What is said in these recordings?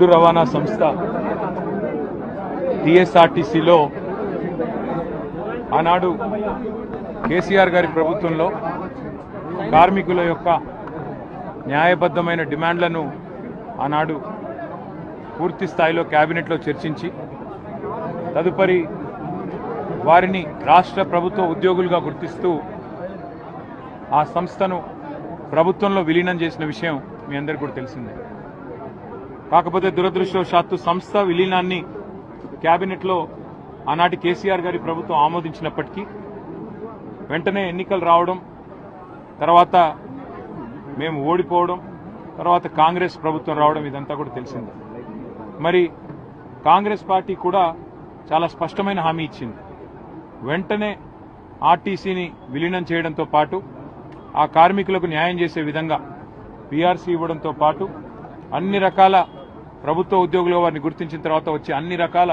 Road రవాణా సంస్థ టీఎస్ఆర్టీసీలో ఆనాడు కేసీఆర్ గారి ప్రభుత్వంలో కార్మికుల యొక్క న్యాయబద్ధమైన డిమాండ్లను ఆనాడు పూర్తి స్థాయిలో కేబినెట్లో చర్చించి తదుపరి వారిని రాష్ట్ర ప్రభుత్వ ఉద్యోగులుగా గుర్తిస్తూ ఆ సంస్థను ప్రభుత్వంలో విలీనం చేసిన విషయం మీ అందరికీ కూడా తెలిసిందే. కాకపోతే దురదృష్టవశాత్తు సంస్థ విలీనాన్ని కేబినెట్లో ఆనాటి కేసీఆర్ గారి ప్రభుత్వం ఆమోదించినప్పటికీ వెంటనే ఎన్నికలు రావడం, తర్వాత మేము ఓడిపోవడం, తర్వాత కాంగ్రెస్ ప్రభుత్వం రావడం ఇదంతా కూడా తెలిసిందే. మరి కాంగ్రెస్ పార్టీ కూడా చాలా స్పష్టమైన హామీ ఇచ్చింది. వెంటనే ఆర్టీసీని విలీనం చేయడంతో పాటు ఆ కార్మికులకు న్యాయం చేసే విధంగా పీఆర్సీ ఇవ్వడంతో పాటు అన్ని రకాల ప్రభుత్వ ఉద్యోగులుగా వారిని గుర్తించిన తర్వాత వచ్చే అన్ని రకాల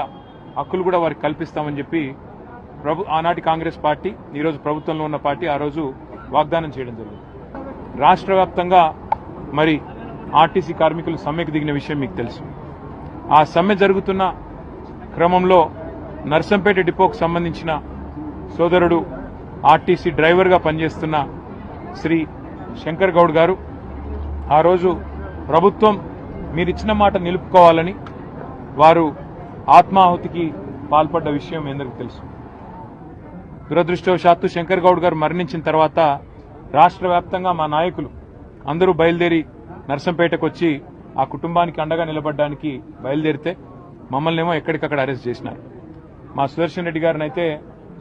హక్కులు కూడా వారికి కల్పిస్తామని చెప్పి ఆనాటి కాంగ్రెస్ పార్టీ, ఈరోజు ప్రభుత్వంలో ఉన్న పార్టీ ఆ రోజు వాగ్దానం చేయడం జరిగింది. రాష్ట్ర వ్యాప్తంగా మరి ఆర్టీసీ కార్మికులు సమ్మెకు దిగిన విషయం మీకు తెలుసు. ఆ సమ్మె జరుగుతున్న క్రమంలో నర్సంపేట డిపోకు సంబంధించిన సోదరుడు ఆర్టీసీ డ్రైవర్గా పనిచేస్తున్న శ్రీ శంకర్ గౌడ్ గారు ఆ రోజు ప్రభుత్వం మీరిచ్చిన మాట నిలుపుకోవాలని వారు ఆత్మాహుతికి పాల్పడ్డ విషయం మీ అందరికీ తెలుసు. దురదృష్టవశాత్తు శంకర్ గౌడ్ గారు మరణించిన తర్వాత రాష్ట్ర వ్యాప్తంగా మా నాయకులు అందరూ బయలుదేరి నర్సంపేటకు వచ్చి ఆ కుటుంబానికి అండగా నిలబడడానికి బయలుదేరితే మమ్మల్ని ఏమో ఎక్కడికక్కడ అరెస్ట్ చేసినారు. మా సుదర్శన్ రెడ్డి గారిని అయితే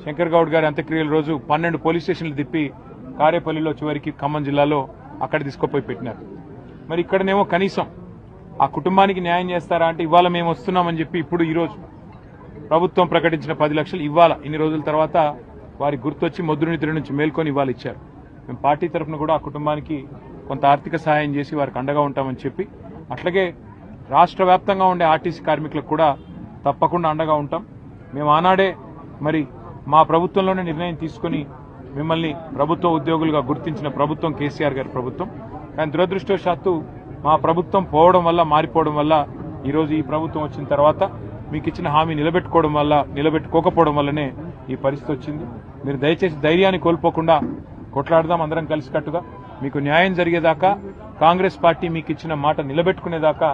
శంకర్ గౌడ్ గారి అంత్యక్రియల రోజు 12 పోలీస్ స్టేషన్లు తిప్పి కారేపల్లిలో చివరికి ఖమ్మం జిల్లాలో అక్కడ తీసుకుపోయి పెట్టినారు. మరి ఇక్కడనేమో కనీసం ఆ కుటుంబానికి న్యాయం చేస్తారా అంటే ఇవాళ మేము వస్తున్నామని చెప్పి ఇప్పుడు ఈరోజు ప్రభుత్వం ప్రకటించిన 10 లక్షలు ఇవాళ ఇన్ని రోజుల తర్వాత వారికి గుర్తొచ్చి మొద్దు నిద్ర నుంచి మేల్కొని ఇవాళ ఇచ్చారు. మేము పార్టీ తరఫున కూడా ఆ కుటుంబానికి కొంత ఆర్థిక సహాయం చేసి వారికి అండగా ఉంటామని చెప్పి, అట్లాగే రాష్ట్ర వ్యాప్తంగా ఉండే ఆర్టీసీ కార్మికులకు కూడా తప్పకుండా అండగా ఉంటాం. మేము ఆనాడే మరి మా ప్రభుత్వంలోనే నిర్ణయం తీసుకుని మిమ్మల్ని ప్రభుత్వ ఉద్యోగులుగా గుర్తించిన ప్రభుత్వం కేసీఆర్ గారి ప్రభుత్వం. కానీ దురదృష్టవశాత్తు మా ప్రభుత్వం పోవడం వల్ల, మారిపోవడం వల్ల ఈరోజు ఈ ప్రభుత్వం వచ్చిన తర్వాత మీకు ఇచ్చిన హామీ నిలబెట్టుకోకపోవడం వల్లనే ఈ పరిస్థితి వచ్చింది. మీరు దయచేసి ధైర్యాన్ని కోల్పోకుండా కొట్లాడదాం అందరం కలిసికట్టుగా. మీకు న్యాయం జరిగేదాకా, కాంగ్రెస్ పార్టీ మీకు ఇచ్చిన మాట నిలబెట్టుకునేదాకా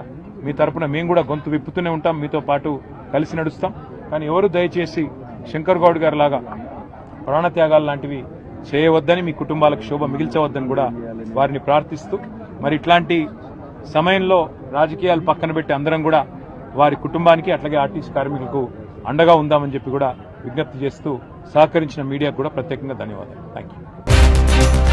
మీ తరపున మేము కూడా గొంతు విప్పుతూనే ఉంటాం, మీతో పాటు కలిసి నడుస్తాం. కానీ ఎవరు దయచేసి శంకర్ గౌడ్ గారి లాగా ప్రాణత్యాగాలు లాంటివి చేయవద్దని, మీ కుటుంబాలకు శోభ మిగిల్చవద్దని కూడా వారిని ప్రార్థిస్తూ, మరి ఇట్లాంటి సమయంలో రాజకీయాలు పక్కన పెట్టి అందరం కూడా వారి కుటుంబానికి అట్లాగే ఆర్టీసీ కార్మికులకు అండగా ఉందామని చెప్పి కూడా విజ్ఞప్తి చేస్తూ సహకరించిన మీడియాకు కూడా ప్రత్యేకంగా ధన్యవాదాలు. Thank you.